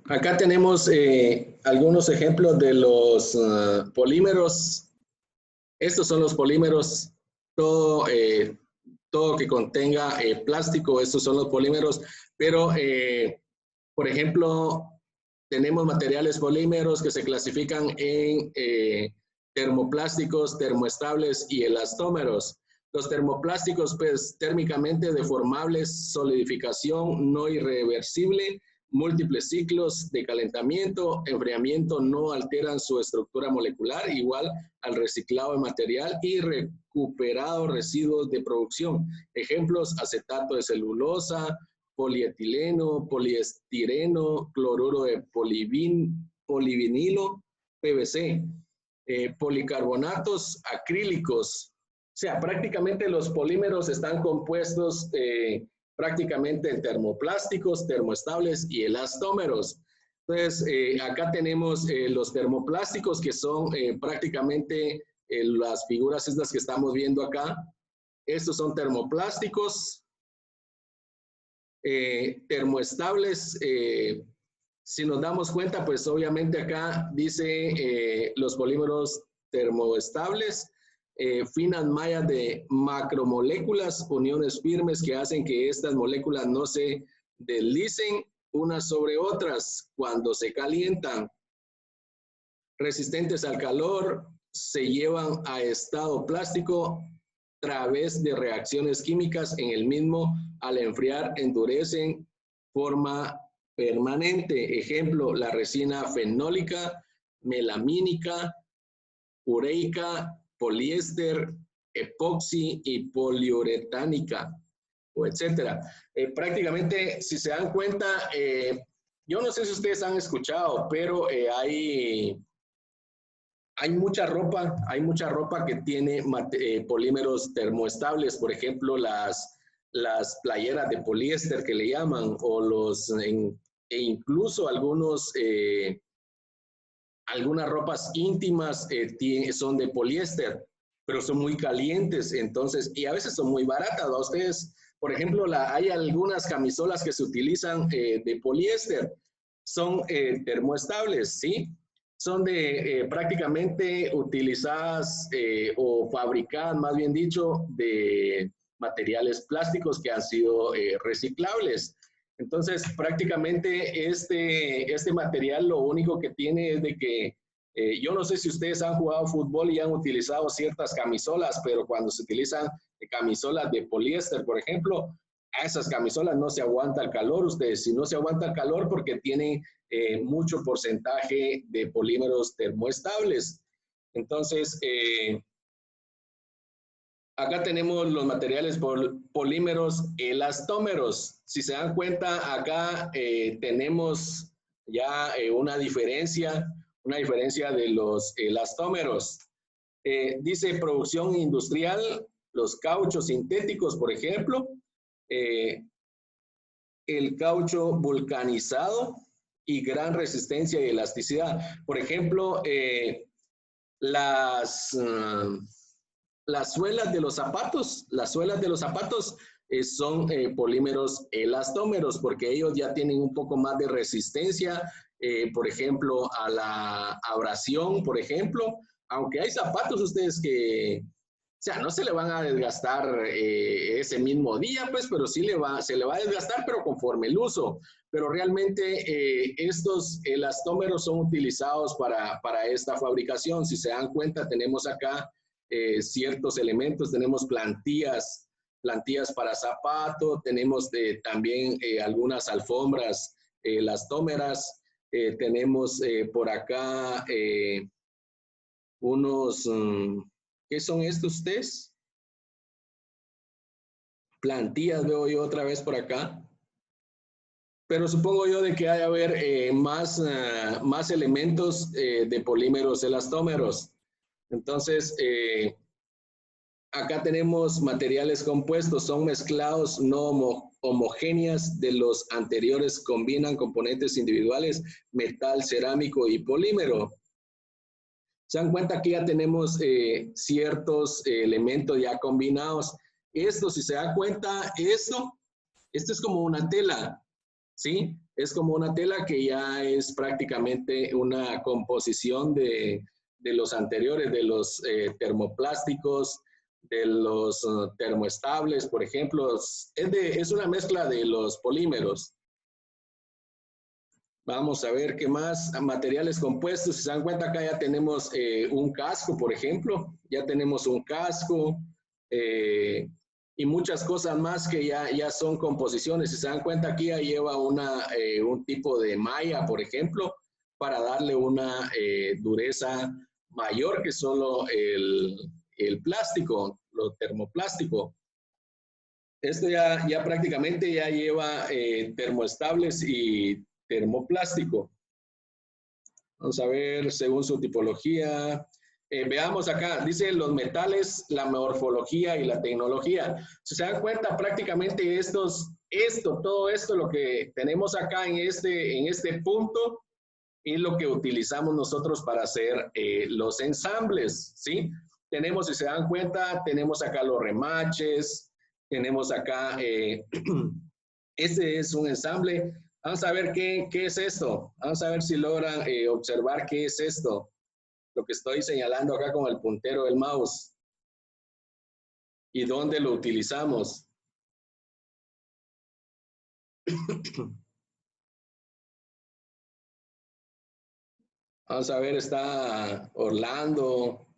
Acá tenemos algunos ejemplos de los polímeros. Estos son los polímeros, todo que contenga plástico, estos son los polímeros, pero por ejemplo, tenemos materiales polímeros que se clasifican en termoplásticos, termoestables y elastómeros. Los termoplásticos, pues térmicamente deformables, solidificación no irreversible, múltiples ciclos de calentamiento, enfriamiento no alteran su estructura molecular, igual al reciclado de material y recuperado residuos de producción. Ejemplos, acetato de celulosa, polietileno, poliestireno, cloruro de polivinilo, PVC, policarbonatos acrílicos. O sea, prácticamente los polímeros están compuestos prácticamente en termoplásticos, termoestables y elastómeros. Entonces, acá tenemos los termoplásticos que son prácticamente las figuras estas que estamos viendo acá. Estos son termoplásticos. Termoestables, si nos damos cuenta, pues obviamente acá dice los polímeros termoestables, finas mallas de macromoléculas, uniones firmes que hacen que estas moléculas no se deslicen unas sobre otras cuando se calientan, resistentes al calor, se llevan a estado plástico a través de reacciones químicas en el mismo, al enfriar endurecen forma permanente. Ejemplo, la resina fenólica, melamínica, ureica, poliéster, epoxi y poliuretánica, o etcétera. Prácticamente, si se dan cuenta, yo no sé si ustedes han escuchado, pero hay mucha ropa que tiene polímeros termoestables, termoestables, por ejemplo, las playeras de poliéster que le llaman, o e incluso algunas ropas íntimas son de poliéster, pero son muy calientes, entonces, y a veces son muy baratas. ¿A ustedes, por ejemplo, hay algunas camisolas que se utilizan de poliéster, son termoestables, ¿sí? Son prácticamente utilizadas o fabricadas, más bien dicho, de materiales plásticos que han sido reciclables. Entonces, prácticamente este material lo único que tiene es de que, yo no sé si ustedes han jugado fútbol y han utilizado ciertas camisolas, pero cuando se utilizan camisolas de poliéster, por ejemplo, a esas camisolas no se aguanta el calor. Ustedes, si no se aguanta el calor porque tienen mucho porcentaje de polímeros termoestables. Entonces, acá tenemos los materiales polímeros elastómeros. Si se dan cuenta, acá tenemos ya una diferencia de los elastómeros. Dice producción industrial, los cauchos sintéticos, por ejemplo, el caucho vulcanizado y gran resistencia y elasticidad. Por ejemplo, las suelas de los zapatos, son polímeros elastómeros porque ellos ya tienen un poco más de resistencia, por ejemplo, a la abrasión, por ejemplo, aunque hay zapatos ustedes que, o sea, no se le van a desgastar ese mismo día, pues, pero sí se le va a desgastar, pero conforme el uso. Pero realmente estos elastómeros son utilizados para esta fabricación. Si se dan cuenta, tenemos acá ciertos elementos, tenemos plantillas para zapato, tenemos también algunas alfombras elastómeras, tenemos por acá unos, ¿qué son estos ustedes? Plantillas veo yo otra vez por acá. Pero supongo yo de que hay de haber más elementos de polímeros elastómeros. Entonces, acá tenemos materiales compuestos, son mezclados no homogéneas de los anteriores, combinan componentes individuales, metal, cerámico y polímero. Se dan cuenta que ya tenemos ciertos elementos ya combinados. Esto, si se dan cuenta, esto es como una tela, ¿sí? Es como una tela que ya es prácticamente una composición de los anteriores, de los termoplásticos, de los termoestables, por ejemplo. Es una mezcla de los polímeros. Vamos a ver qué más. Materiales compuestos. Si se dan cuenta, acá ya tenemos un casco, por ejemplo. Ya tenemos un casco y muchas cosas más que ya son composiciones. Si se dan cuenta, aquí ya lleva un tipo de malla, por ejemplo, para darle una dureza mayor que solo el plástico, lo termoplástico. Esto ya prácticamente ya lleva termoestables y termoplástico. Vamos a ver según su tipología. Veamos acá, dice los metales, la morfología y la tecnología. Si se dan cuenta, prácticamente todo esto, lo que tenemos acá en este punto, es lo que utilizamos nosotros para hacer los ensambles, ¿sí? Tenemos, si se dan cuenta, tenemos acá los remaches, tenemos acá, este es un ensamble. Vamos a ver qué es esto. Vamos a ver si logran observar qué es esto. Lo que estoy señalando acá con el puntero del mouse. ¿Y dónde lo utilizamos? Vamos a ver, está Orlando,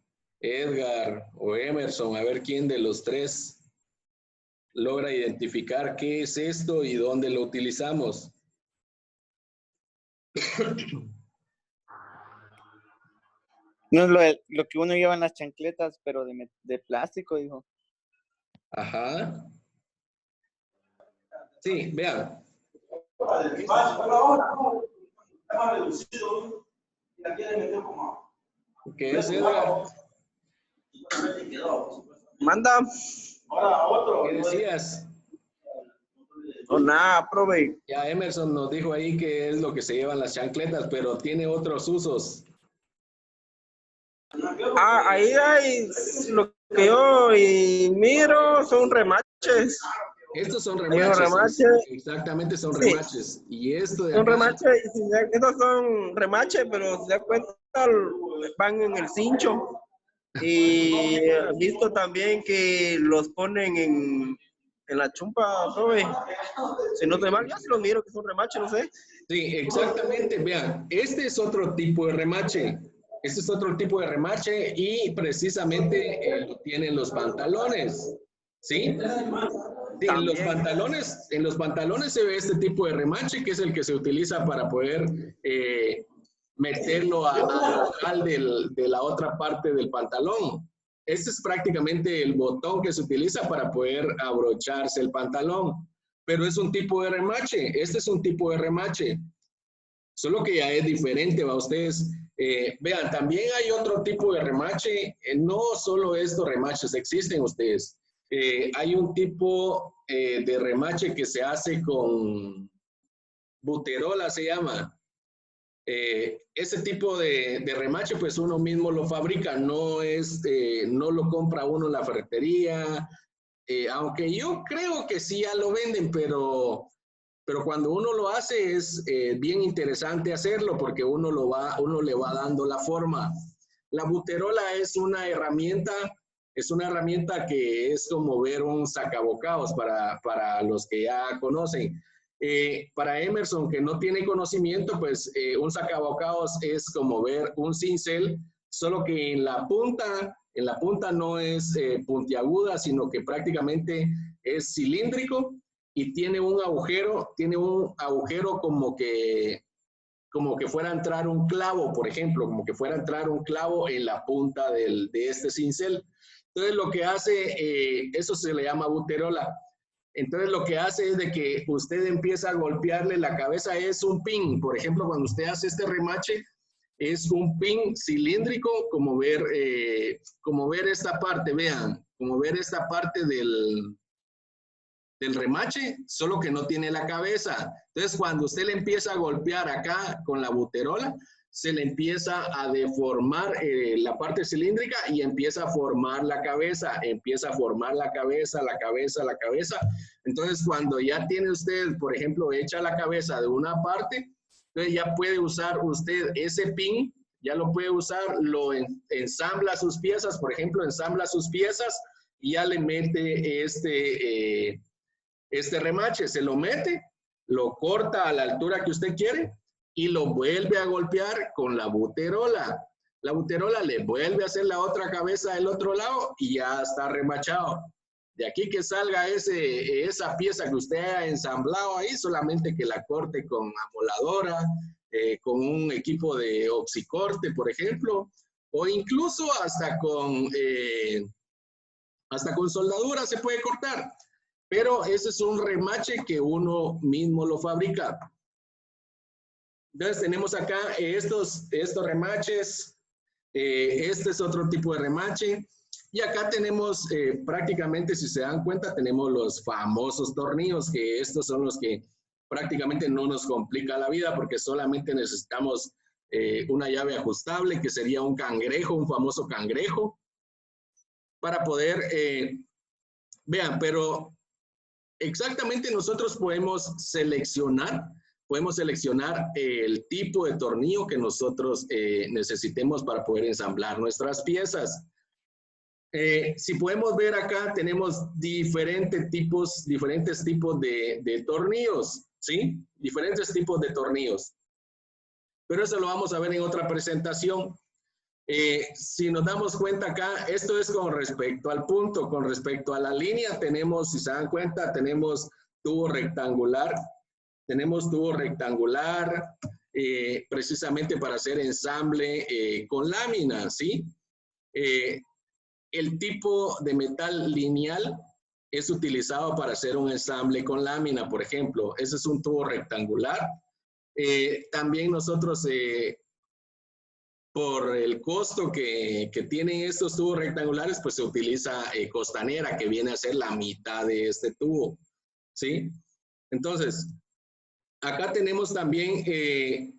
Edgar o Emerson. A ver quién de los tres logra identificar qué es esto y dónde lo utilizamos. No es lo que uno lleva en las chancletas, pero de plástico, dijo. Ajá. Sí, vean. ¿Qué es, Edgar? Manda. ¿Qué decías? No, nada, prove. Ya Emerson nos dijo ahí que es lo que se llevan las chancletas, pero tiene otros usos. Ahí hay lo que yo miro, son remaches. Estos son remaches. Exactamente, son remaches. Y esto de acá. Son remaches, estos son remaches, pero si se da cuenta, van en el cincho. Y he visto también que los ponen en la chumpa, prove. Si no te mal, yo sí los miro que son remaches, no sé. Sí, exactamente. Vean, este es otro tipo de remache. Este es otro tipo de remache y precisamente lo tienen los pantalones. ¿Sí? Sí, en los pantalones se ve este tipo de remache, que es el que se utiliza para poder meterlo al ojal de la otra parte del pantalón. Este es prácticamente el botón que se utiliza para poder abrocharse el pantalón. Pero es un tipo de remache. Este es un tipo de remache. Solo que ya es diferente, ¿va? Ustedes vean, también hay otro tipo de remache. No solo estos remaches existen, ustedes. Hay un tipo de remache que se hace con buterola, se llama. Ese tipo de remache, pues uno mismo lo fabrica, no lo compra uno en la ferretería, aunque yo creo que sí ya lo venden, pero cuando uno lo hace es bien interesante hacerlo porque uno le va dando la forma. La buterola es una herramienta que es como ver un sacabocados para los que ya conocen. Para Emerson, que no tiene conocimiento, pues un sacabocados es como ver un cincel, solo que en la punta no es puntiaguda, sino que prácticamente es cilíndrico y tiene un agujero como que fuera a entrar un clavo, por ejemplo, como que fuera a entrar un clavo en la punta de este cincel. Entonces lo que hace, eso se le llama buterola. Entonces lo que hace es de que usted empieza a golpearle la cabeza, es un pin. Por ejemplo, cuando usted hace este remache, es un pin cilíndrico, como ver esta parte, vean, como ver esta parte del remache, solo que no tiene la cabeza. Entonces, cuando usted le empieza a golpear acá con la buterola, se le empieza a deformar la parte cilíndrica y empieza a formar la cabeza, la cabeza. Entonces, cuando ya tiene usted, por ejemplo, hecha la cabeza de una parte, entonces ya puede usar usted ese pin, ya lo puede usar, ensambla sus piezas, por ejemplo, ensambla sus piezas y ya le mete este remache, se lo mete, lo corta a la altura que usted quiere y lo vuelve a golpear con la buterola. La buterola le vuelve a hacer la otra cabeza del otro lado y ya está remachado. De aquí que salga esa pieza que usted ha ensamblado ahí, solamente que la corte con amoladora, con un equipo de oxicorte, por ejemplo, o incluso hasta con soldadura se puede cortar. Pero ese es un remache que uno mismo lo fabrica. Entonces tenemos acá estos remaches, este es otro tipo de remache, y acá tenemos prácticamente, si se dan cuenta, tenemos los famosos tornillos, que estos son los que prácticamente no nos complica la vida, porque solamente necesitamos una llave ajustable, que sería un cangrejo, un famoso cangrejo, para poder, vean, pero exactamente nosotros podemos seleccionar el tipo de tornillo que nosotros necesitemos para poder ensamblar nuestras piezas. Si podemos ver acá, tenemos diferentes tipos de tornillos, ¿sí? Diferentes tipos de tornillos. Pero eso lo vamos a ver en otra presentación. Si nos damos cuenta acá, esto es con respecto al punto, con respecto a la línea, tenemos, si se dan cuenta, tenemos tubo rectangular, precisamente para hacer ensamble con láminas, ¿sí? El tipo de metal lineal es utilizado para hacer un ensamble con lámina, por ejemplo. Ese es un tubo rectangular. También nosotros, por el costo que tienen estos tubos rectangulares, pues se utiliza costanera, que viene a ser la mitad de este tubo, ¿sí? Entonces, acá tenemos también,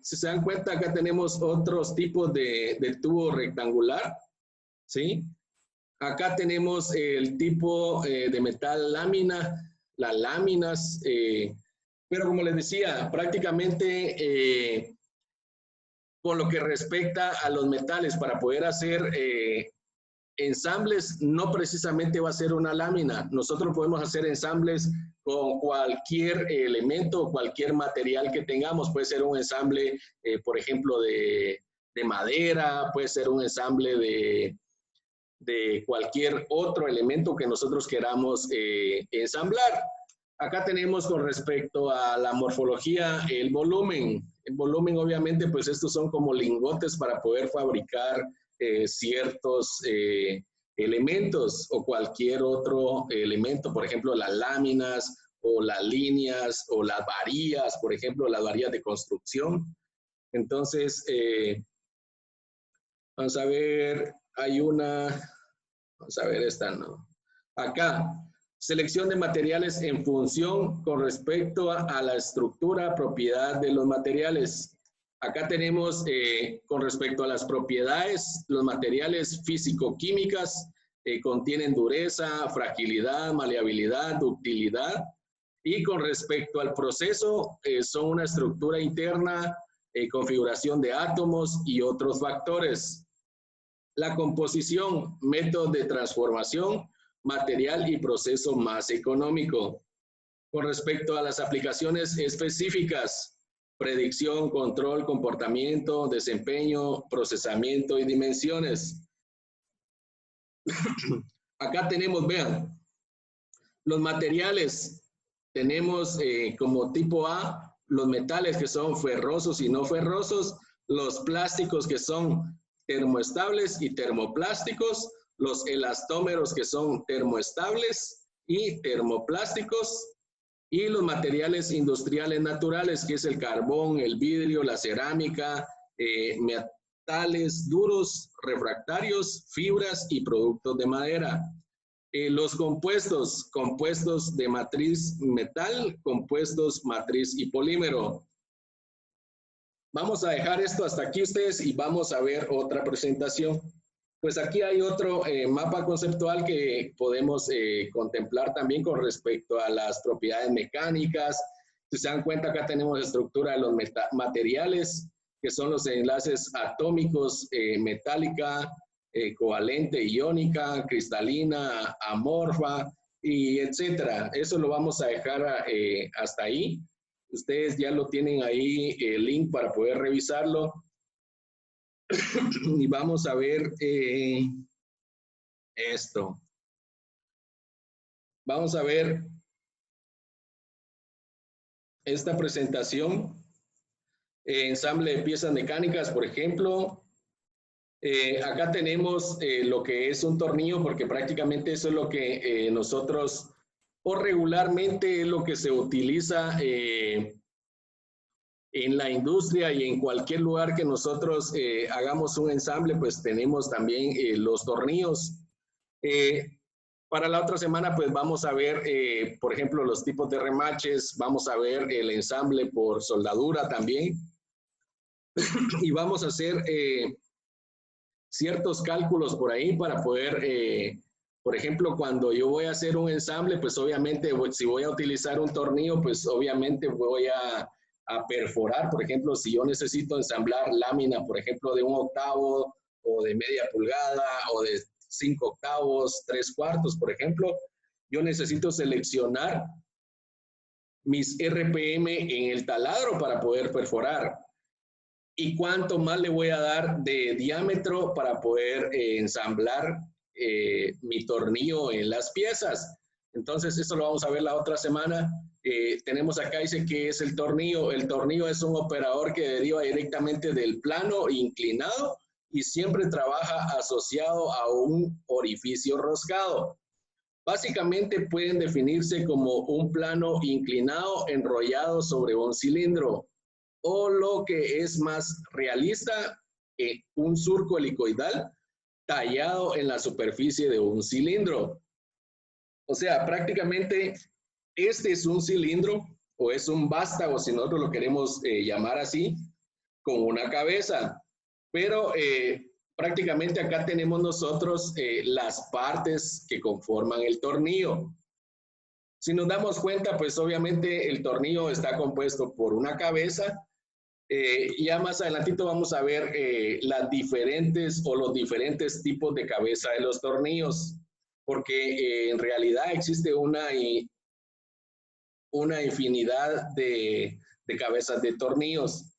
si se dan cuenta, acá tenemos otros tipos de tubo rectangular, ¿sí? Acá tenemos el tipo de metal lámina, las láminas, pero como les decía, prácticamente con lo que respecta a los metales, para poder hacer ensambles, no precisamente va a ser una lámina. Nosotros podemos hacer ensambles con cualquier elemento, cualquier material que tengamos. Puede ser un ensamble, por ejemplo, de madera, puede ser un ensamble de cualquier otro elemento que nosotros queramos ensamblar. Acá tenemos con respecto a la morfología el volumen. El volumen, obviamente, pues estos son como lingotes para poder fabricar ciertos elementos o cualquier otro elemento, por ejemplo, las láminas o las líneas o las varillas, por ejemplo, las varillas de construcción. Entonces, vamos a ver, hay una, vamos a ver esta, ¿no? Acá, selección de materiales en función con respecto a la estructura, propiedad de los materiales. Acá tenemos con respecto a las propiedades, los materiales físico-químicas contienen dureza, fragilidad, maleabilidad, ductilidad. Y con respecto al proceso, son una estructura interna, configuración de átomos y otros factores. La composición, método de transformación, material y proceso más económico. Con respecto a las aplicaciones específicas, predicción, control, comportamiento, desempeño, procesamiento y dimensiones. Acá tenemos, vean, los materiales. Tenemos como tipo A, los metales que son ferrosos y no ferrosos, los plásticos que son termoestables y termoplásticos, los elastómeros que son termoestables y termoplásticos, y los materiales industriales naturales, que es el carbón, el vidrio, la cerámica, metales duros, refractarios, fibras y productos de madera. Los compuestos de matriz metal, compuestos matriz y polímero. Vamos a dejar esto hasta aquí ustedes y vamos a ver otra presentación. Pues aquí hay otro mapa conceptual que podemos contemplar también con respecto a las propiedades mecánicas. Si se dan cuenta, acá tenemos la estructura de los materiales, que son los enlaces atómicos, metálica, covalente, iónica, cristalina, amorfa, y etcétera. Eso lo vamos a dejar hasta ahí. Ustedes ya lo tienen ahí, el link para poder revisarlo. Y vamos a ver esto. Vamos a ver esta presentación. Ensamble de piezas mecánicas, por ejemplo. Acá tenemos lo que es un tornillo, porque prácticamente eso es lo que nosotros, o regularmente es lo que se utiliza en la industria y en cualquier lugar que nosotros hagamos un ensamble, pues tenemos también los tornillos. Para la otra semana, pues vamos a ver, por ejemplo, los tipos de remaches, vamos a ver el ensamble por soldadura también. Y vamos a hacer ciertos cálculos por ahí para poder, por ejemplo, cuando yo voy a hacer un ensamble, pues obviamente, si voy a utilizar un tornillo, pues obviamente voy a perforar. Por ejemplo, si yo necesito ensamblar lámina, por ejemplo, de 1/8 o de media pulgada o de 5/8, 3/4, por ejemplo, yo necesito seleccionar mis RPM en el taladro para poder perforar. Y cuánto más le voy a dar de diámetro para poder ensamblar mi tornillo en las piezas. Entonces, eso lo vamos a ver la otra semana. Tenemos acá, dice que es el tornillo. El tornillo es un operador que deriva directamente del plano inclinado y siempre trabaja asociado a un orificio roscado. Básicamente pueden definirse como un plano inclinado enrollado sobre un cilindro, o lo que es más realista, un surco helicoidal tallado en la superficie de un cilindro. O sea, prácticamente este es un cilindro o es un vástago, si nosotros lo queremos llamar así, con una cabeza. Pero prácticamente acá tenemos nosotros las partes que conforman el tornillo. Si nos damos cuenta, pues obviamente el tornillo está compuesto por una cabeza. Ya más adelantito vamos a ver las diferentes o los diferentes tipos de cabeza de los tornillos, porque en realidad existe una infinidad de cabezas de tornillos.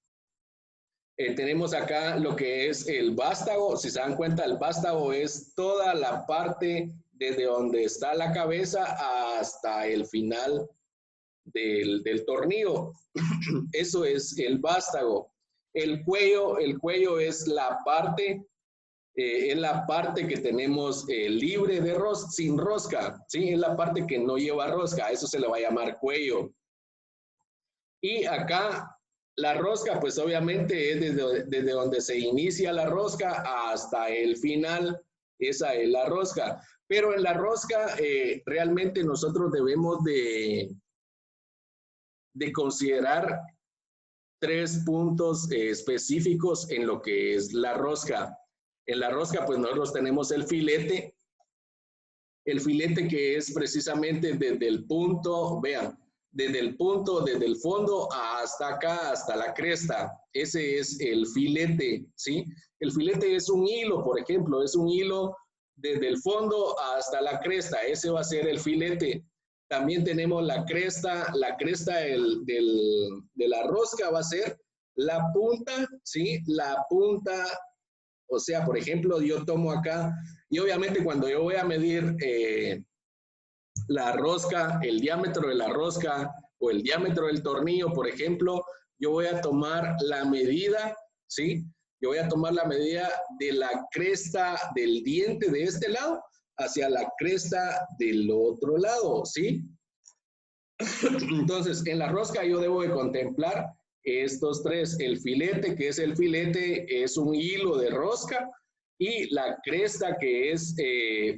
Tenemos acá lo que es el vástago. Si se dan cuenta, el vástago es toda la parte desde donde está la cabeza hasta el final del tornillo. Eso es el vástago. El cuello es la parte que tenemos libre de rosca, sin rosca, ¿sí? Es la parte que no lleva rosca, eso se le va a llamar cuello. Y acá la rosca, pues obviamente es desde donde se inicia la rosca hasta el final, esa es la rosca. Pero en la rosca realmente nosotros debemos de considerar 3 puntos específicos en lo que es la rosca. En la rosca, pues nosotros tenemos el filete que es precisamente desde el punto, vean, desde el fondo hasta acá, hasta la cresta. Ese es el filete, ¿sí? El filete es un hilo, por ejemplo, es un hilo desde el fondo hasta la cresta. Ese va a ser el filete. También tenemos la cresta de la rosca va a ser la punta, ¿sí? La punta, o sea, por ejemplo, yo tomo acá, y obviamente cuando yo voy a medir la rosca, el diámetro de la rosca o el diámetro del tornillo, por ejemplo, yo voy a tomar la medida, ¿sí? Yo voy a tomar la medida de la cresta del diente de este lado hacia la cresta del otro lado, ¿sí? Entonces, en la rosca yo debo de contemplar estos 3. El filete, que es el filete, es un hilo de rosca, y la cresta, que es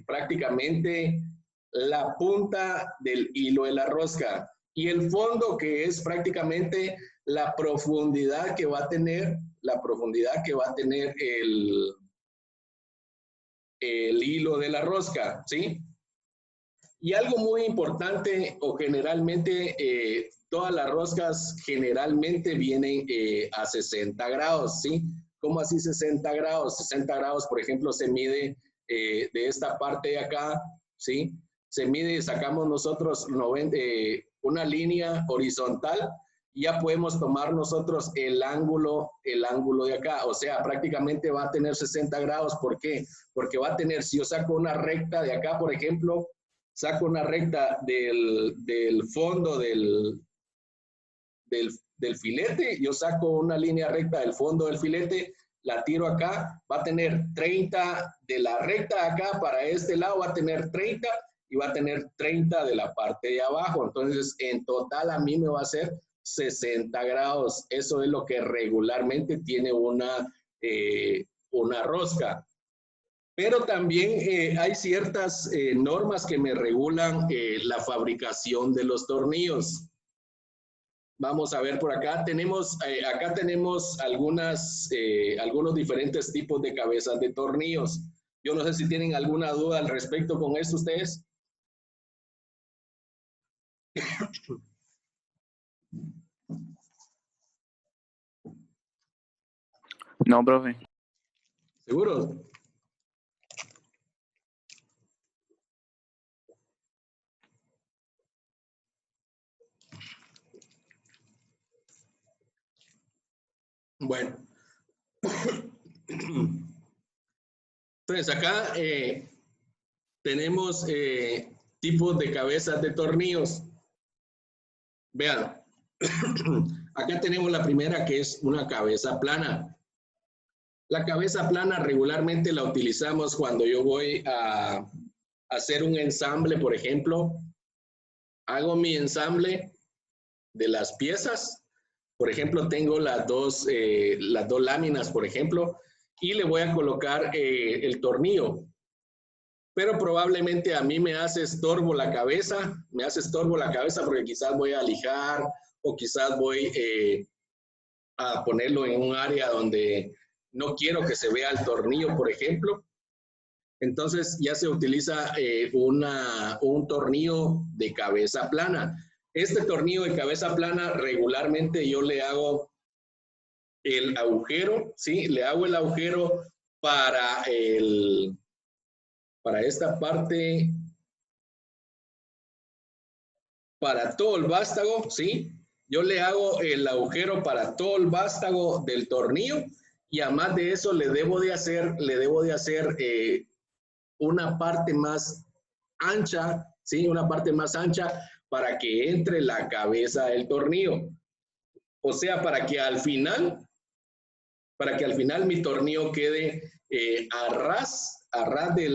prácticamente la punta del hilo de la rosca. y el fondo, que es prácticamente la profundidad que va a tener, el hilo de la rosca, ¿sí? Y algo muy importante, o generalmente todas las roscas generalmente vienen a 60 grados, ¿sí? ¿Cómo así 60 grados? 60 grados, por ejemplo, se mide de esta parte de acá, ¿sí? Se mide, sacamos nosotros una línea horizontal, y ya podemos tomar nosotros el ángulo de acá, o sea, prácticamente va a tener 60 grados. ¿Por qué? Porque va a tener, si yo saco una recta de acá, por ejemplo, saco una recta del fondo del filete, yo saco una línea recta del fondo del filete, la tiro acá, va a tener 30 de la recta de acá para este lado, va a tener 30 y va a tener 30 de la parte de abajo. Entonces, en total a mí me va a hacer 60 grados. Eso es lo que regularmente tiene una rosca. Pero también hay ciertas normas que me regulan la fabricación de los tornillos. Vamos a ver por acá. Tenemos algunos diferentes tipos de cabezas de tornillos. Yo no sé si tienen alguna duda al respecto con esto ustedes. No, profe. ¿Seguro? Bueno. Entonces acá tenemos tipos de cabezas de tornillos. Vean, acá tenemos la primera, que es una cabeza plana. La cabeza plana regularmente la utilizamos cuando yo voy a hacer un ensamble, por ejemplo. Hago mi ensamble de las piezas. Por ejemplo, tengo las dos láminas, por ejemplo, y le voy a colocar el tornillo. Pero probablemente a mí me hace estorbo la cabeza, porque quizás voy a lijar o quizás voy a ponerlo en un área donde no quiero que se vea el tornillo, por ejemplo. Entonces ya se utiliza un tornillo de cabeza plana. Este tornillo de cabeza plana regularmente yo le hago el agujero, ¿sí? Le hago el agujero para esta parte, para todo el vástago, ¿sí? Yo le hago el agujero para todo el vástago del tornillo, y además de eso le debo de hacer una parte más ancha, ¿sí? Una parte más ancha para que entre la cabeza del tornillo. O sea, para que al final mi tornillo quede a ras de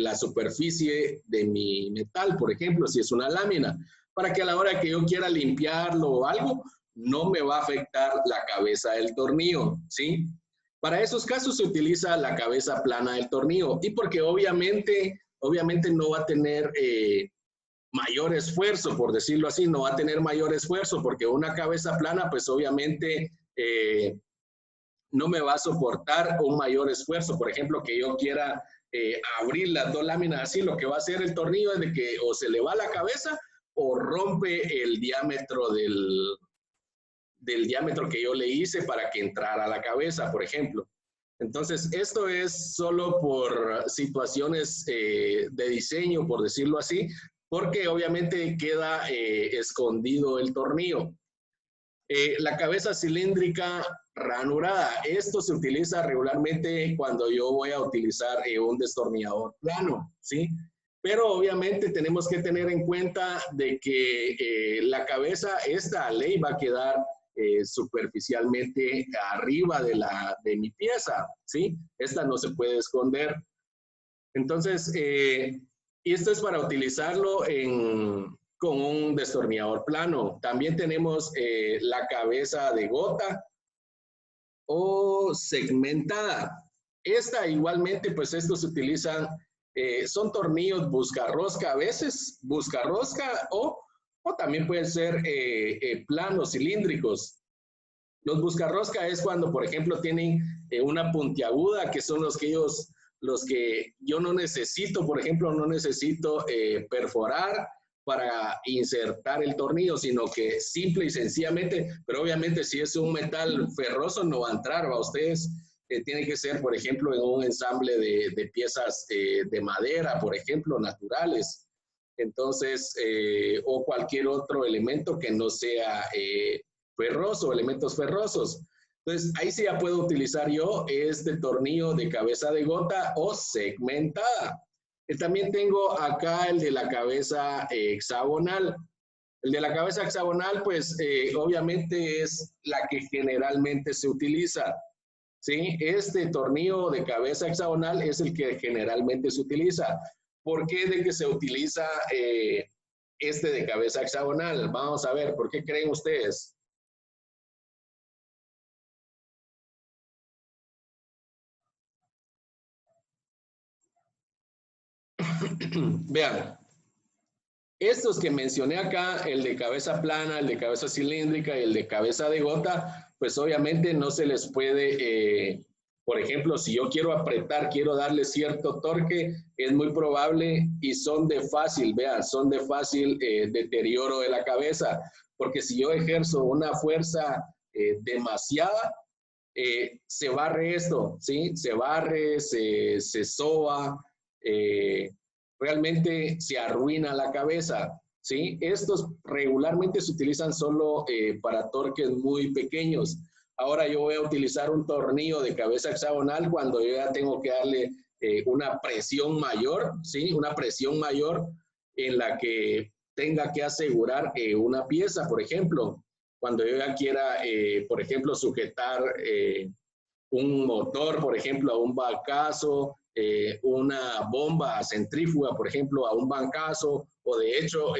la superficie de mi metal, por ejemplo, si es una lámina, para que a la hora que yo quiera limpiarlo o algo, no me va a afectar la cabeza del tornillo, ¿sí? Para esos casos se utiliza la cabeza plana del tornillo, y porque obviamente no va a tener mayor esfuerzo, por decirlo así, no va a tener mayor esfuerzo, porque una cabeza plana, pues obviamente no me va a soportar un mayor esfuerzo. Por ejemplo, que yo quiera abrir las dos láminas así, lo que va a hacer el tornillo es de que o se le va la cabeza o rompe el diámetro del diámetro que yo le hice para que entrara la cabeza, por ejemplo. Entonces, esto es solo por situaciones de diseño, por decirlo así, porque obviamente queda escondido el tornillo. La cabeza cilíndrica ranurada. Esto se utiliza regularmente cuando yo voy a utilizar un destornillador plano, ¿sí? Pero obviamente tenemos que tener en cuenta de que la cabeza, esta ley va a quedar superficialmente arriba de mi pieza, ¿sí? Esta no se puede esconder. Entonces, y esto es para utilizarlo con un destornillador plano. También tenemos la cabeza de gota o segmentada. Esta igualmente, pues estos se utilizan, son tornillos buscarrosca a veces, buscarrosca o o también pueden ser planos, cilíndricos. Los buscarrosca es cuando, por ejemplo, tienen una puntiaguda, que son los que yo no necesito, por ejemplo, no necesito perforar para insertar el tornillo, sino que simple y sencillamente, pero obviamente si es un metal ferroso no va a entrar, ¿va? Ustedes tiene que ser, por ejemplo, en un ensamble de piezas de madera, por ejemplo, naturales. Entonces, o cualquier otro elemento que no sea ferroso, elementos ferrosos. Entonces, ahí sí ya puedo utilizar yo este tornillo de cabeza de gota o segmentada. También tengo acá el de la cabeza hexagonal. El de la cabeza hexagonal, pues obviamente es la que generalmente se utiliza. ¿Sí? Este tornillo de cabeza hexagonal es el que generalmente se utiliza. ¿Por qué de que se utiliza este de cabeza hexagonal? Vamos a ver, ¿por qué creen ustedes? Vean, estos que mencioné acá, el de cabeza plana, el de cabeza cilíndrica y el de cabeza de gota, pues obviamente no se les puede, por ejemplo, si yo quiero apretar, quiero darle cierto torque, es muy probable y son de fácil, vean, son de fácil deterioro de la cabeza, porque si yo ejerzo una fuerza demasiada, se barre esto, ¿sí? Se barre, se soba, realmente se arruina la cabeza, ¿sí? Estos regularmente se utilizan solo para torques muy pequeños. Ahora yo voy a utilizar un tornillo de cabeza hexagonal cuando yo ya tengo que darle una presión mayor, ¿sí? Una presión mayor en la que tenga que asegurar una pieza, por ejemplo. Cuando yo ya quiera, por ejemplo, sujetar un motor, por ejemplo, a un bancazo, una bomba centrífuga, por ejemplo, a un bancazo, o de hecho,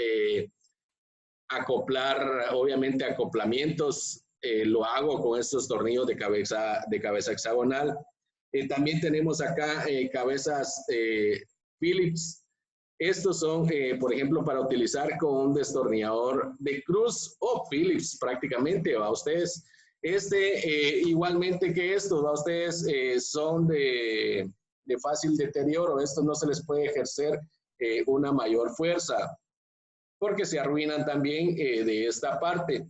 acoplar, obviamente, acoplamientos, lo hago con estos tornillos de cabeza hexagonal. También tenemos acá cabezas Phillips. Estos son, por ejemplo, para utilizar con un destornillador de cruz o Phillips prácticamente, ¿va? Ustedes, igualmente que estos, ¿va? Ustedes son de fácil deterioro, estos no se les puede ejercer una mayor fuerza, porque se arruinan también de esta parte.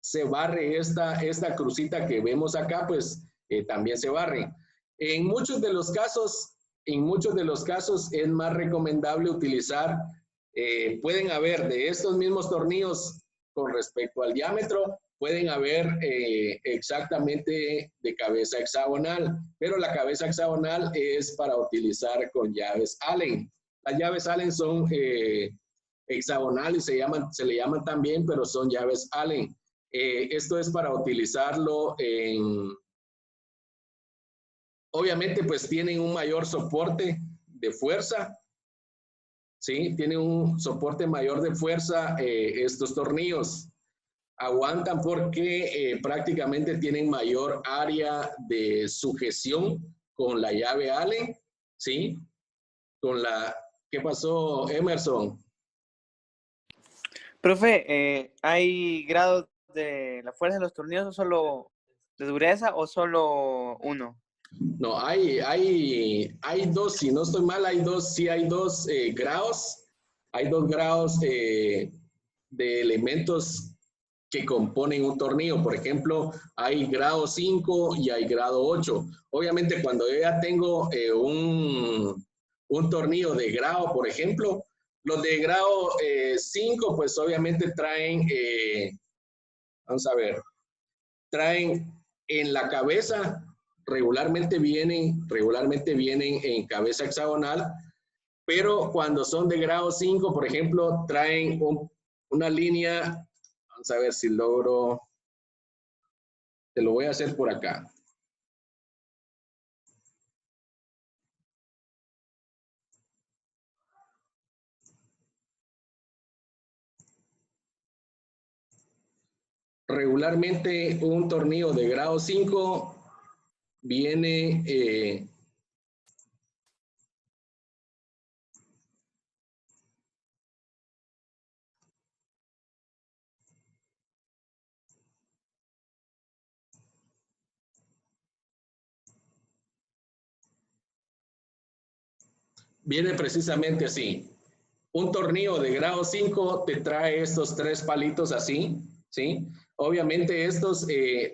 Se barre esta crucita que vemos acá, pues también se barre. En muchos de los casos es más recomendable utilizar, pueden haber de estos mismos tornillos con respecto al diámetro, pueden haber exactamente de cabeza hexagonal, pero la cabeza hexagonal es para utilizar con llaves Allen. Las llaves Allen son hexagonales, se le llaman también, pero son llaves Allen. Esto es para utilizarlo en... Obviamente, pues tienen un mayor soporte de fuerza, ¿sí? Tienen un soporte mayor de fuerza estos tornillos. Aguantan porque prácticamente tienen mayor área de sujeción con la llave Allen, ¿sí? Con la... ¿Qué pasó, Emerson? Profe, ¿hay grados de la fuerza de los tornillos o solo de dureza o solo uno? No, hay dos, si no estoy mal, hay dos grados. Hay 2 grados de elementos que componen un tornillo. Por ejemplo, hay grado 5 y hay grado 8. Obviamente, cuando yo ya tengo un tornillo de grado, por ejemplo, los de grado 5, pues obviamente traen, vamos a ver, traen en la cabeza, regularmente vienen en cabeza hexagonal, pero cuando son de grado 5, por ejemplo, traen una línea, vamos a ver si logro, te lo voy a hacer por acá. Regularmente un tornillo de grado 5 viene Viene precisamente así. Un tornillo de grado 5 te trae estos 3 palitos así, ¿sí? Obviamente estos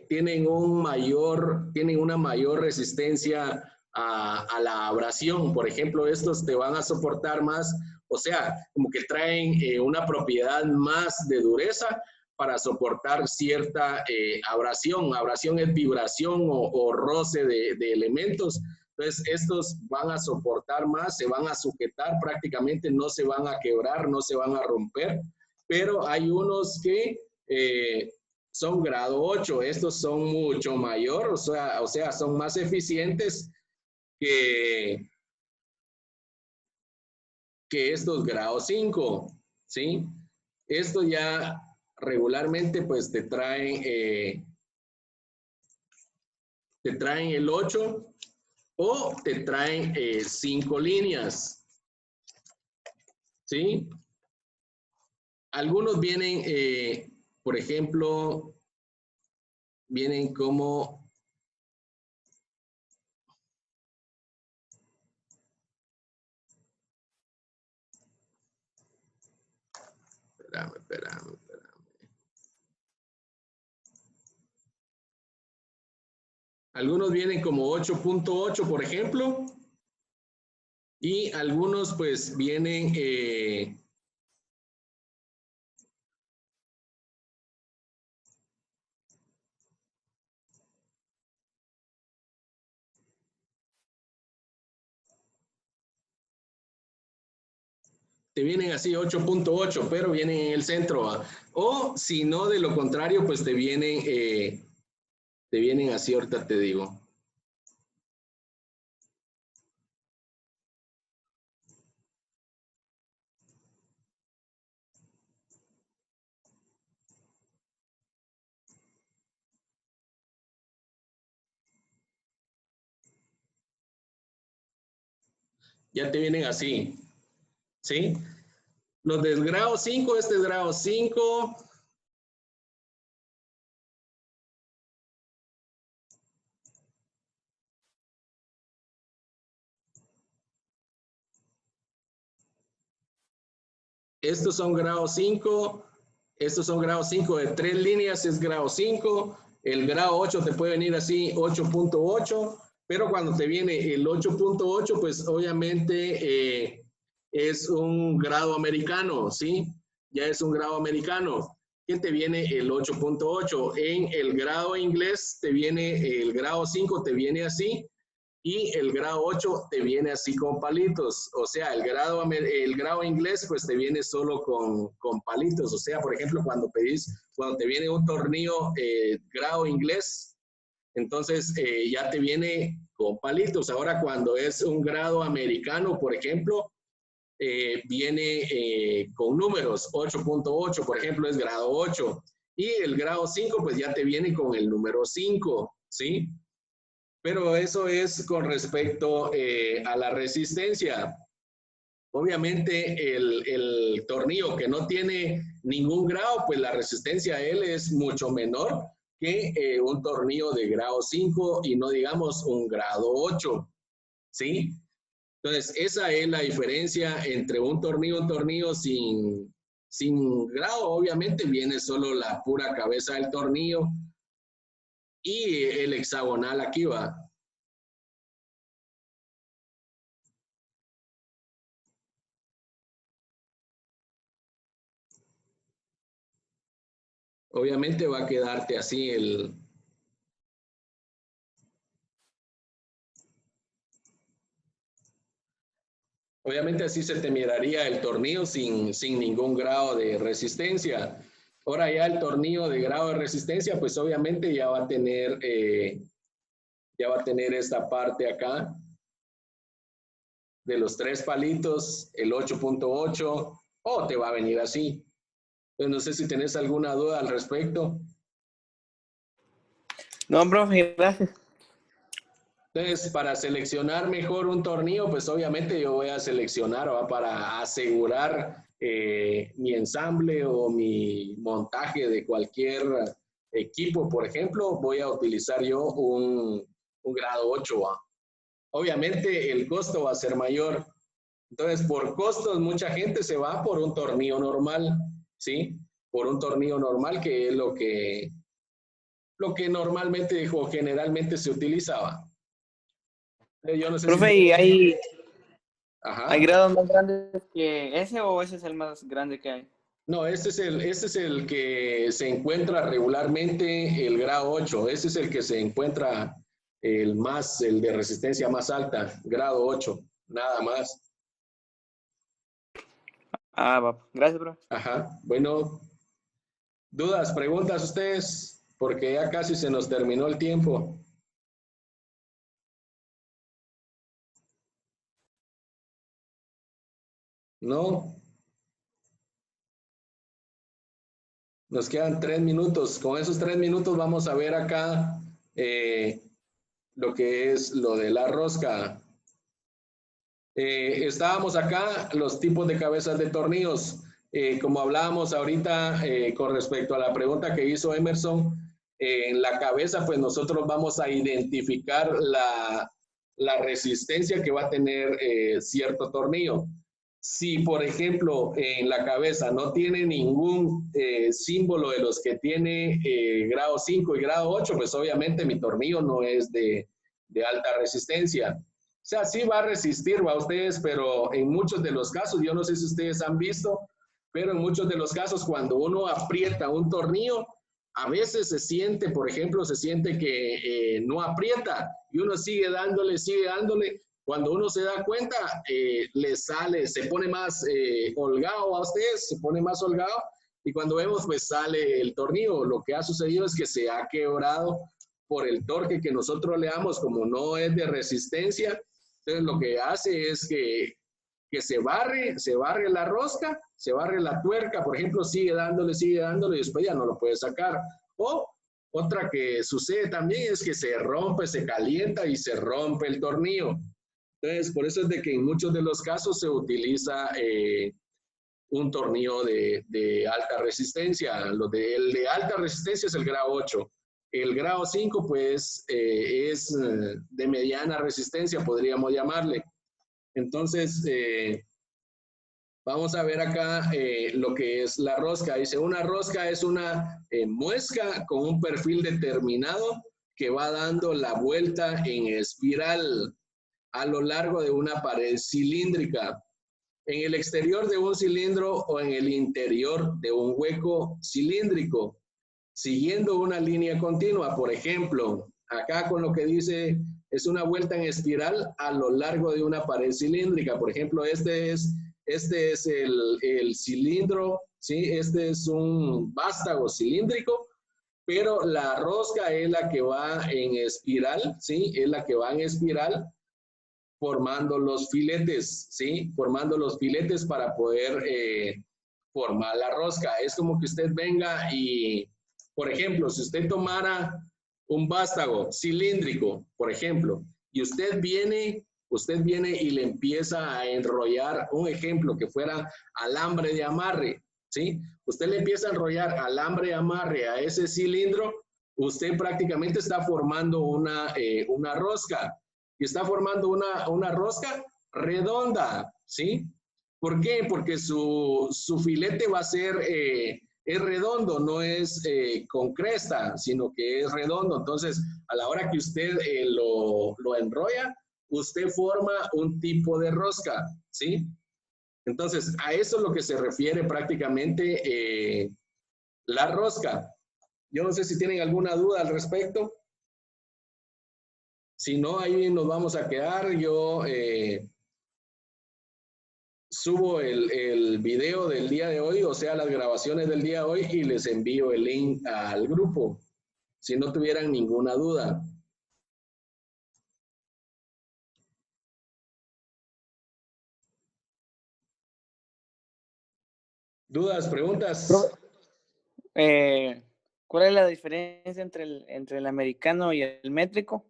tienen una mayor resistencia a la abrasión. Por ejemplo, estos te van a soportar más, o sea, como que traen una propiedad más de dureza para soportar cierta abrasión. Abrasión es vibración o roce de elementos. Entonces, estos van a soportar más, se van a sujetar, prácticamente no se van a quebrar, no se van a romper, pero hay unos que son grado 8, estos son mucho mayor, o sea, son más eficientes que estos grado 5, ¿sí? Esto ya regularmente pues te traen el 8 o te traen 5 líneas, ¿sí? Algunos vienen, por ejemplo, vienen como... Espérame. Algunos vienen como 8.8, por ejemplo, y algunos pues vienen te vienen así 8.8, pero vienen en el centro. O si no, de lo contrario, pues te vienen así, ahorita te digo. Ya te vienen así, ¿sí? Los del grado 5, este es grado 5. Estos son grado 5. Estos son grado 5 de 3 líneas, es grado 5. El grado 8 te puede venir así, 8.8. Pero cuando te viene el 8.8, pues obviamente es un grado americano, ¿sí? Ya es un grado americano. ¿Qué te viene el 8.8? En el grado inglés te viene el grado 5, te viene así. Y el grado 8 te viene así con palitos. O sea, el grado inglés pues te viene solo con palitos. O sea, por ejemplo, cuando te viene un tornillo grado inglés, entonces ya te viene con palitos. Ahora cuando es un grado americano, por ejemplo, viene con números. 8.8, por ejemplo, es grado 8. Y el grado 5 pues ya te viene con el número 5, ¿sí? Pero eso es con respecto a la resistencia. Obviamente el tornillo que no tiene ningún grado, pues la resistencia a él es mucho menor que un tornillo de grado 5 y no digamos un grado 8, ¿sí? Entonces, esa es la diferencia entre un tornillo sin grado. Obviamente viene solo la pura cabeza del tornillo y el hexagonal aquí va. Obviamente va a quedarte así obviamente así se te miraría el tornillo sin ningún grado de resistencia. Ahora ya el tornillo de grado de resistencia, pues obviamente ya va a tener esta parte acá de los 3 palitos, el 8.8, o te va a venir así. Entonces no sé si tenés alguna duda al respecto. No, profe, gracias. Entonces, para seleccionar mejor un tornillo, pues obviamente yo voy a seleccionar, ¿va? Para asegurar mi ensamble o mi montaje de cualquier equipo, por ejemplo, voy a utilizar yo un grado 8, ¿va? Obviamente el costo va a ser mayor, Entonces, por costos, mucha gente se va por un tornillo normal, ¿sí? Por un tornillo normal, que es lo que normalmente o generalmente se utilizaba. Yo no sé si... Profe, ¿y hay Ajá. grados más grandes que ese o ese es el más grande que hay? No, este es el que se encuentra regularmente, el grado 8. Este es el que se encuentra el de resistencia más alta, grado 8, nada más. Ah, va. Gracias, profe. Ajá. Bueno, dudas, preguntas ustedes, porque ya casi se nos terminó el tiempo. ¿No? Nos quedan 3 minutos. Con esos 3 minutos vamos a ver acá lo que es lo de la rosca. Estábamos acá, los tipos de cabezas de tornillos. Como hablábamos ahorita con respecto a la pregunta que hizo Emerson, en la cabeza pues nosotros vamos a identificar la resistencia que va a tener cierto tornillo. Si, por ejemplo, en la cabeza no tiene ningún símbolo de los que tiene grado 5 y grado 8, pues obviamente mi tornillo no es de alta resistencia. O sea, sí va a resistir, va a ustedes, pero en muchos de los casos, yo no sé si ustedes han visto, pero en muchos de los casos cuando uno aprieta un tornillo, a veces se siente, por ejemplo, se siente que no aprieta y uno sigue dándole. Cuando uno se da cuenta, le sale, se pone más holgado a ustedes, se pone más holgado y cuando vemos, pues sale el tornillo. Lo que ha sucedido es que se ha quebrado por el torque que nosotros le damos, como no es de resistencia. Entonces lo que hace es que se barre la rosca, se barre la tuerca, por ejemplo, sigue dándole y después ya no lo puede sacar. O otra que sucede también es que se rompe, se calienta y se rompe el tornillo. Entonces, por eso es de que en muchos de los casos se utiliza un tornillo de alta resistencia. El de alta resistencia es el grado 8. El grado 5, pues, es de mediana resistencia, podríamos llamarle. Entonces, vamos a ver acá lo que es la rosca. Dice, una rosca es una muesca con un perfil determinado que va dando la vuelta en espiral a lo largo de una pared cilíndrica, en el exterior de un cilindro o en el interior de un hueco cilíndrico, siguiendo una línea continua. Por ejemplo, acá con lo que dice es una vuelta en espiral a lo largo de una pared cilíndrica. Por ejemplo, este es el cilindro, ¿sí? Este es un vástago cilíndrico, pero la rosca es la que va en espiral, ¿sí? Es la que va en espiral formando los filetes, ¿sí? Formando los filetes para poder formar la rosca. Es como que usted venga y, por ejemplo, si usted tomara un vástago cilíndrico, por ejemplo, y usted viene y le empieza a enrollar, un ejemplo que fuera alambre de amarre, ¿sí? Usted le empieza a enrollar alambre de amarre a ese cilindro, usted prácticamente está formando una rosca y está formando una rosca redonda, ¿sí? ¿Por qué? Porque su filete va a ser, es redondo, no es con cresta, sino que es redondo. Entonces, a la hora que usted lo enrolla, usted forma un tipo de rosca, ¿sí? Entonces, a eso es lo que se refiere prácticamente la rosca. Yo no sé si tienen alguna duda al respecto. Si no, ahí nos vamos a quedar. Yo subo el video del día de hoy, o sea, las grabaciones del día de hoy, y les envío el link al grupo, si no tuvieran ninguna duda. ¿Dudas, preguntas? ¿Cuál es la diferencia entre el americano y el métrico?